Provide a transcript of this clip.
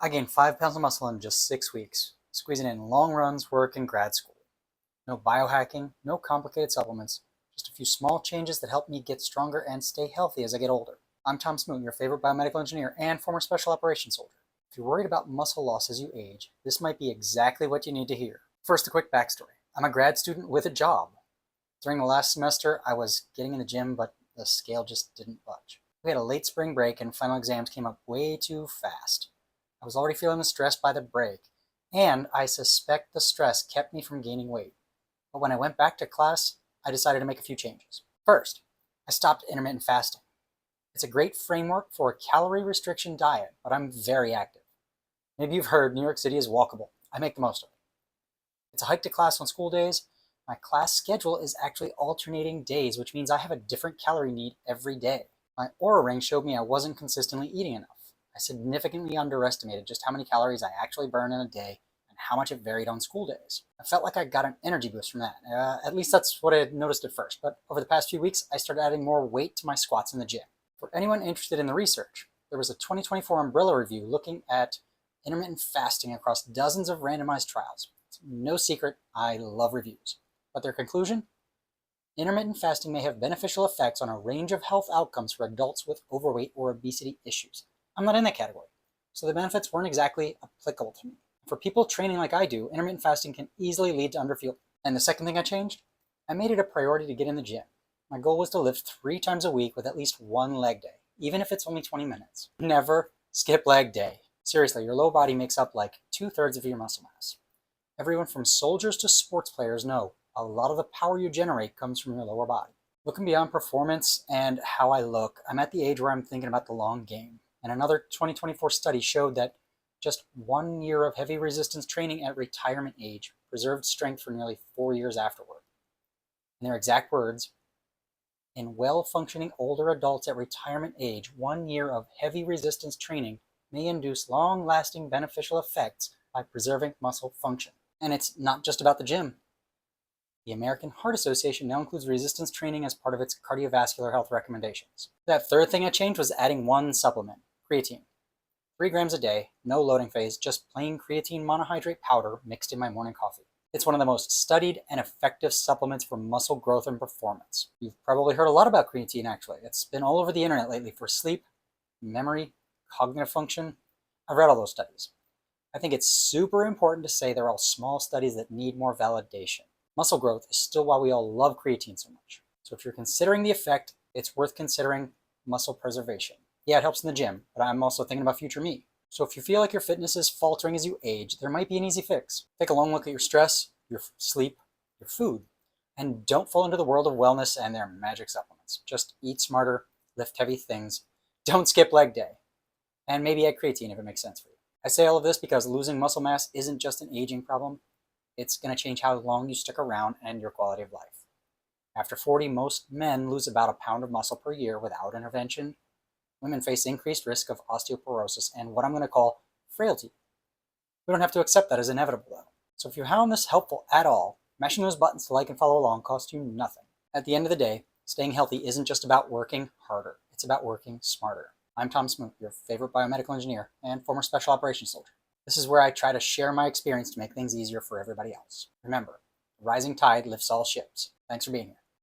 I gained 5 pounds of muscle in just 6 weeks, squeezing in long runs, work, and grad school. No biohacking, no complicated supplements, just a few small changes that help me get stronger and stay healthy as I get older. I'm Tom Smoot, your favorite biomedical engineer and former special operations soldier. If you're worried about muscle loss as you age, this might be exactly what you need to hear. First, a quick backstory. I'm a grad student with a job. During the last semester, I was getting in the gym, but the scale just didn't budge. We had a late spring break and final exams came up way too fast. I was already feeling the stress by the break, and I suspect the stress kept me from gaining weight. But when I went back to class, I decided to make a few changes. First, I stopped intermittent fasting. It's a great framework for a calorie restriction diet, but I'm very active. Maybe you've heard New York City is walkable. I make the most of it. It's a hike to class on school days. My class schedule is actually alternating days, which means I have a different calorie need every day. My Oura ring showed me I wasn't consistently eating enough. I significantly underestimated just how many calories I actually burn in a day and how much it varied on school days. I felt like I got an energy boost from that. At least that's what I had noticed at first, but over the past few weeks, I started adding more weight to my squats in the gym. For anyone interested in the research, there was a 2024 umbrella review looking at intermittent fasting across dozens of randomized trials. It's no secret, I love reviews. But their conclusion? Intermittent fasting may have beneficial effects on a range of health outcomes for adults with overweight or obesity issues. I'm not in that category, so the benefits weren't exactly applicable to me. For people training like I do, intermittent fasting can easily lead to underfueling. And the second thing I changed, I made it a priority to get in the gym. My goal was to lift 3 times a week with at least one leg day, even if it's only 20 minutes. Never skip leg day. Seriously, your lower body makes up like 2/3 of your muscle mass. Everyone from soldiers to sports players know a lot of the power you generate comes from your lower body. Looking beyond performance and how I look, I'm at the age where I'm thinking about the long game. And another 2024 study showed that just 1 year of heavy resistance training at retirement age preserved strength for nearly 4 years afterward. In their exact words, in well-functioning older adults at retirement age, 1 year of heavy resistance training may induce long-lasting beneficial effects by preserving muscle function. And it's not just about the gym. The American Heart Association now includes resistance training as part of its cardiovascular health recommendations. That third thing I changed was adding one supplement, creatine. 3 grams a day, no loading phase, just plain creatine monohydrate powder mixed in my morning coffee. It's one of the most studied and effective supplements for muscle growth and performance. You've probably heard a lot about creatine actually. It's been all over the internet lately for sleep, memory, cognitive function. I've read all those studies. I think it's super important to say they're all small studies that need more validation. Muscle growth is still why we all love creatine so much. So if you're considering the effect, it's worth considering muscle preservation. Yeah, it helps in the gym, but I'm also thinking about future me. So if you feel like your fitness is faltering as you age, there might be an easy fix. Take a long look at your stress, your sleep, your food, and don't fall into the world of wellness and their magic supplements. Just eat smarter, lift heavy things, don't skip leg day, and maybe add creatine if it makes sense for you. I say all of this because losing muscle mass isn't just an aging problem. It's going to change how long you stick around and your quality of life. After 40, most men lose about a pound of muscle per year without intervention. Women face increased risk of osteoporosis and what I'm going to call frailty. We don't have to accept that as inevitable though. So if you found this helpful at all, mashing those buttons to like and follow along costs you nothing. At the end of the day, staying healthy isn't just about working harder. It's about working smarter. I'm Tom Smoot, your favorite biomedical engineer and former special operations soldier. This is where I try to share my experience to make things easier for everybody else. Remember, the rising tide lifts all ships. Thanks for being here.